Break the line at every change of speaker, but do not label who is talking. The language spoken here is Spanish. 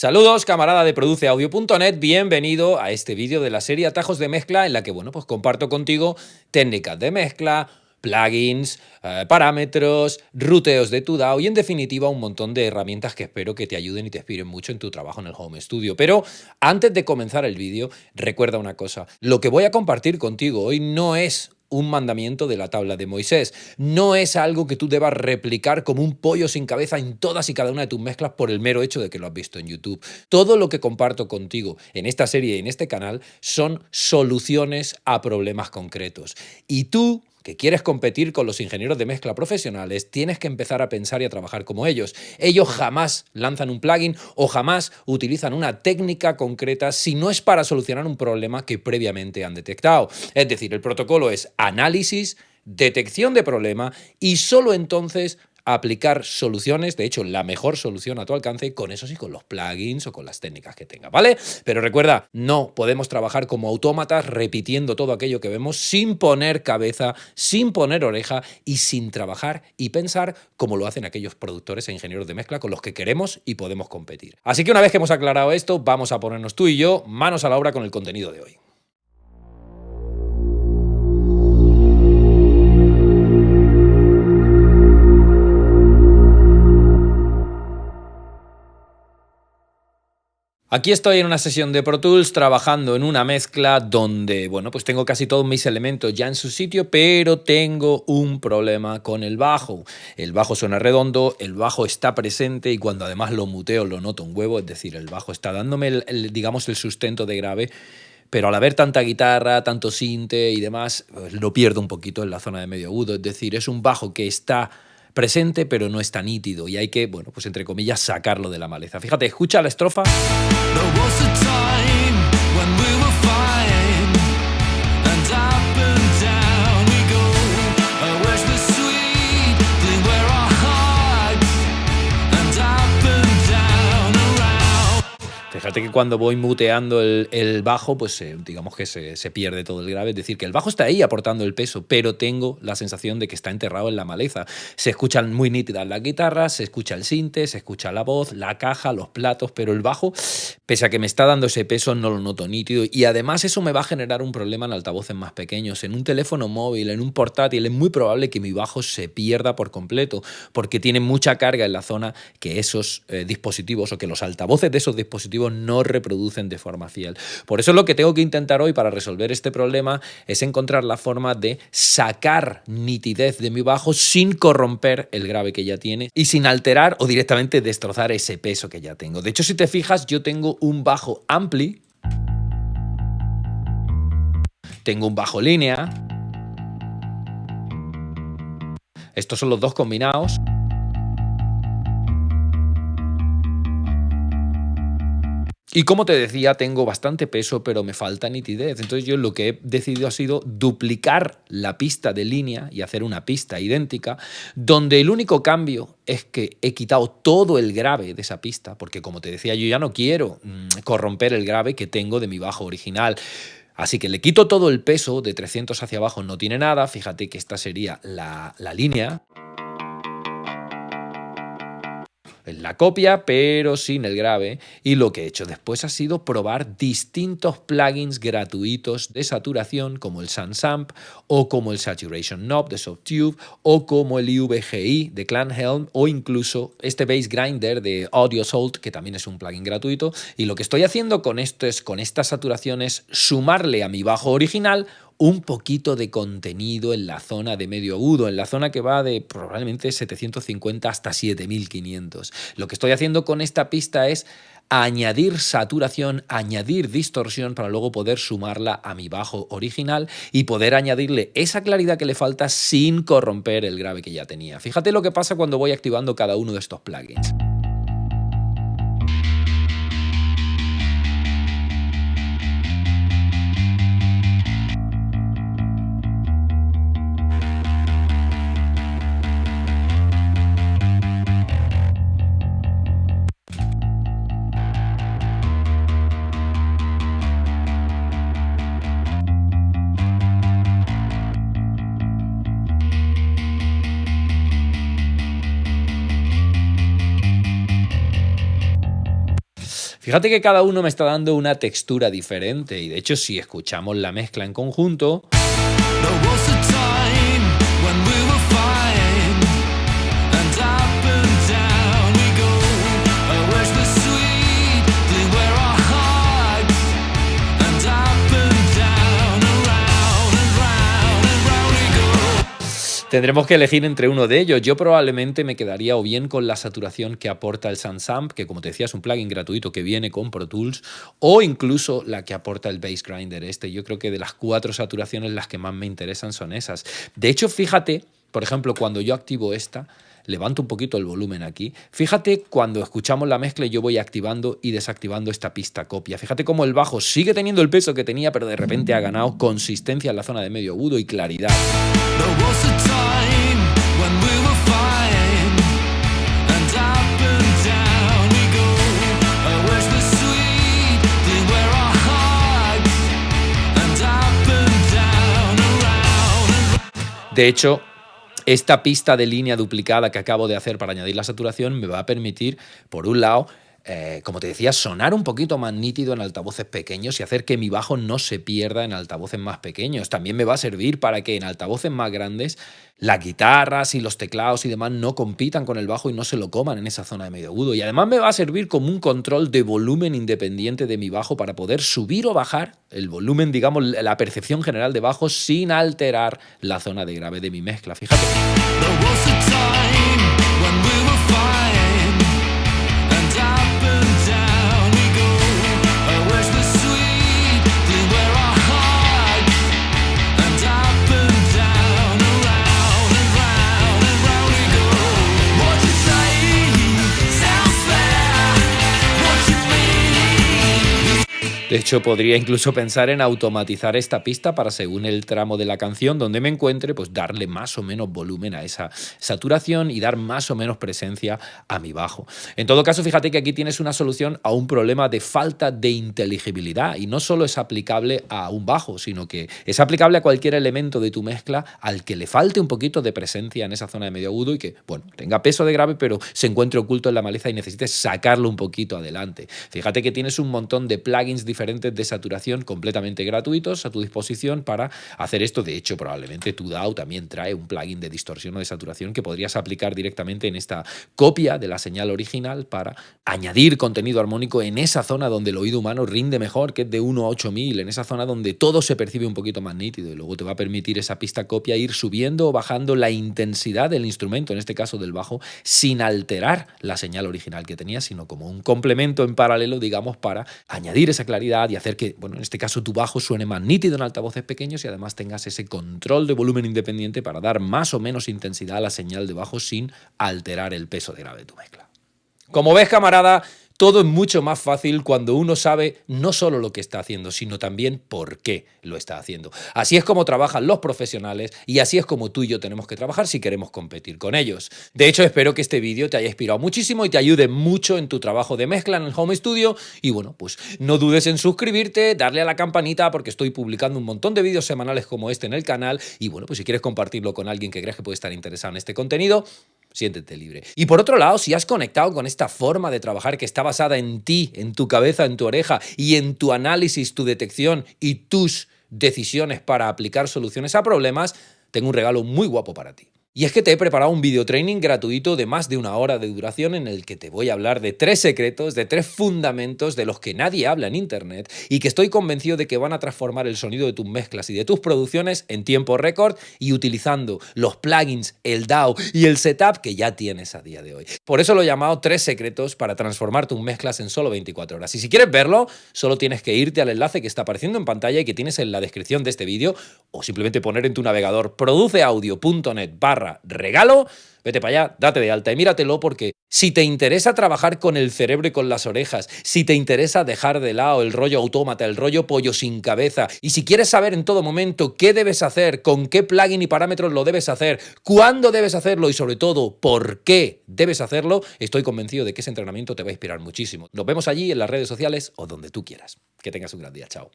Saludos, camarada de produceaudio.net, bienvenido a este vídeo de la serie Atajos de Mezcla en la que, pues comparto contigo técnicas de mezcla, plugins, parámetros, ruteos de tu DAW y en definitiva un montón de herramientas que espero que te ayuden y te inspiren mucho en tu trabajo en el home studio. Pero antes de comenzar el vídeo, recuerda una cosa, lo que voy a compartir contigo hoy no es un mandamiento de la tabla de Moisés. No es algo que tú debas replicar como un pollo sin cabeza en todas y cada una de tus mezclas por el mero hecho de que lo has visto en YouTube. Todo lo que comparto contigo en esta serie y en este canal son soluciones a problemas concretos. Y tú, que quieres competir con los ingenieros de mezcla profesionales, tienes que empezar a pensar y a trabajar como ellos. Ellos jamás lanzan un plugin o jamás utilizan una técnica concreta si no es para solucionar un problema que previamente han detectado. Es decir, el protocolo es análisis, detección de problema y solo entonces aplicar soluciones, de hecho la mejor solución a tu alcance, con eso sí, con los plugins o con las técnicas que tenga, ¿vale? Pero recuerda, no podemos trabajar como autómatas repitiendo todo aquello que vemos sin poner cabeza, sin poner oreja y sin trabajar y pensar como lo hacen aquellos productores e ingenieros de mezcla con los que queremos y podemos competir. Así que una vez que hemos aclarado esto, vamos a ponernos tú y yo manos a la obra con el contenido de hoy. Aquí estoy en una sesión de Pro Tools trabajando en una mezcla donde, bueno, pues tengo casi todos mis elementos ya en su sitio, pero tengo un problema con el bajo. El bajo suena redondo, el bajo está presente y cuando además lo muteo lo noto un huevo, es decir, el bajo está dándome digamos, el sustento de grave, pero al haber tanta guitarra, tanto sinte y demás, pues lo pierdo un poquito en la zona de medio agudo, es decir, es un bajo que está presente pero no está nítido y hay que, bueno, pues entre comillas sacarlo de la maleza. Fíjate, escucha la estrofa. Fíjate que cuando voy muteando el bajo, pues digamos que se pierde todo el grave. Es decir, que el bajo está ahí aportando el peso, pero tengo la sensación de que está enterrado en la maleza. Se escuchan muy nítidas las guitarras, se escucha el sinte, se escucha la voz, la caja, los platos, pero el bajo, pese a que me está dando ese peso, no lo noto nítido. Y además eso me va a generar un problema en altavoces más pequeños. En un teléfono móvil, en un portátil, es muy probable que mi bajo se pierda por completo, porque tiene mucha carga en la zona que esos dispositivos o que los altavoces de esos dispositivos no reproducen de forma fiel. Por eso lo que tengo que intentar hoy para resolver este problema es encontrar la forma de sacar nitidez de mi bajo sin corromper el grave que ya tiene y sin alterar o directamente destrozar ese peso que ya tengo. De hecho, si te fijas, yo tengo un bajo ampli, tengo un bajo línea, estos son los dos combinados. Y como te decía, tengo bastante peso, pero me falta nitidez. Entonces yo lo que he decidido ha sido duplicar la pista de línea y hacer una pista idéntica, donde el único cambio es que he quitado todo el grave de esa pista, porque como te decía, yo ya no quiero corromper el grave que tengo de mi bajo original. Así que le quito todo el peso, de 300 hacia abajo no tiene nada. Fíjate que esta sería la línea. La copia, pero sin el grave, y lo que he hecho después ha sido probar distintos plugins gratuitos de saturación como el SunSamp o como el Saturation Knob de Softube o como el IVGI de Clanhelm o incluso este Bass Grinder de Audio Salt, que también es un plugin gratuito, y lo que estoy haciendo con esto es, con esta saturación, es sumarle a mi bajo original un poquito de contenido en la zona de medio agudo, en la zona que va de probablemente 750 hasta 7500. Lo que estoy haciendo con esta pista es añadir saturación, añadir distorsión para luego poder sumarla a mi bajo original y poder añadirle esa claridad que le falta sin corromper el grave que ya tenía. Fíjate lo que pasa cuando voy activando cada uno de estos plugins. Fíjate que cada uno me está dando una textura diferente y de hecho si escuchamos la mezcla en conjunto, tendremos que elegir entre uno de ellos. Yo probablemente me quedaría o bien con la saturación que aporta el SoundSamp, que como te decía es un plugin gratuito que viene con Pro Tools, o incluso la que aporta el Bass Grinder este. Yo creo que de las 4 saturaciones las que más me interesan son esas. De hecho, fíjate, por ejemplo, cuando yo activo esta, levanto un poquito el volumen aquí. Fíjate cuando escuchamos la mezcla y yo voy activando y desactivando esta pista copia. Fíjate cómo el bajo sigue teniendo el peso que tenía, pero de repente ha ganado consistencia en la zona de medio agudo y claridad. De hecho, esta pista de línea duplicada que acabo de hacer para añadir la saturación me va a permitir, por un lado, como te decía, sonar un poquito más nítido en altavoces pequeños y hacer que mi bajo no se pierda en altavoces más pequeños. También me va a servir para que en altavoces más grandes las guitarras y los teclados y demás no compitan con el bajo y no se lo coman en esa zona de medio agudo. Y además me va a servir como un control de volumen independiente de mi bajo para poder subir o bajar el volumen, digamos, la percepción general de bajo sin alterar la zona de grave de mi mezcla. Fíjate. De hecho, podría incluso pensar en automatizar esta pista para, según el tramo de la canción donde me encuentre, pues darle más o menos volumen a esa saturación y dar más o menos presencia a mi bajo. En todo caso, fíjate que aquí tienes una solución a un problema de falta de inteligibilidad y no solo es aplicable a un bajo, sino que es aplicable a cualquier elemento de tu mezcla al que le falte un poquito de presencia en esa zona de medio agudo y que, bueno, tenga peso de grave, pero se encuentre oculto en la maleza y necesites sacarlo un poquito adelante. Fíjate que tienes un montón de plugins diferentes de saturación completamente gratuitos a tu disposición para hacer esto. De hecho, probablemente tu DAW también trae un plugin de distorsión o de saturación que podrías aplicar directamente en esta copia de la señal original para añadir contenido armónico en esa zona donde el oído humano rinde mejor, que es de 1 a 8000, en esa zona donde todo se percibe un poquito más nítido, y luego te va a permitir esa pista copia ir subiendo o bajando la intensidad del instrumento, en este caso del bajo, sin alterar la señal original que tenía, sino como un complemento en paralelo, digamos, para añadir esa claridad y hacer que, bueno, en este caso tu bajo suene más nítido en altavoces pequeños y además tengas ese control de volumen independiente para dar más o menos intensidad a la señal de bajo sin alterar el peso de grave de tu mezcla. Como ves, camarada, todo es mucho más fácil cuando uno sabe no solo lo que está haciendo, sino también por qué lo está haciendo. Así es como trabajan los profesionales y así es como tú y yo tenemos que trabajar si queremos competir con ellos. De hecho, espero que este vídeo te haya inspirado muchísimo y te ayude mucho en tu trabajo de mezcla en el home studio. Y bueno, pues no dudes en suscribirte, darle a la campanita porque estoy publicando un montón de vídeos semanales como este en el canal. Y bueno, pues si quieres compartirlo con alguien que creas que puede estar interesado en este contenido, siéntete libre. Y por otro lado, si has conectado con esta forma de trabajar que está basada en ti, en tu cabeza, en tu oreja y en tu análisis, tu detección y tus decisiones para aplicar soluciones a problemas, tengo un regalo muy guapo para ti. Y es que te he preparado un video training gratuito de más de 1 hora de duración en el que te voy a hablar de 3 secretos, de 3 fundamentos de los que nadie habla en internet y que estoy convencido de que van a transformar el sonido de tus mezclas y de tus producciones en tiempo récord y utilizando los plugins, el DAW y el setup que ya tienes a día de hoy. Por eso lo he llamado 3 secretos para transformar tus mezclas en solo 24 horas. Y si quieres verlo, solo tienes que irte al enlace que está apareciendo en pantalla y que tienes en la descripción de este vídeo o simplemente poner en tu navegador produceaudio.net/regalo, vete para allá, date de alta y míratelo porque si te interesa trabajar con el cerebro y con las orejas, si te interesa dejar de lado el rollo autómata, el rollo pollo sin cabeza y si quieres saber en todo momento qué debes hacer, con qué plugin y parámetros lo debes hacer, cuándo debes hacerlo y sobre todo por qué debes hacerlo, estoy convencido de que ese entrenamiento te va a inspirar muchísimo. Nos vemos allí en las redes sociales o donde tú quieras. Que tengas un gran día. Chao.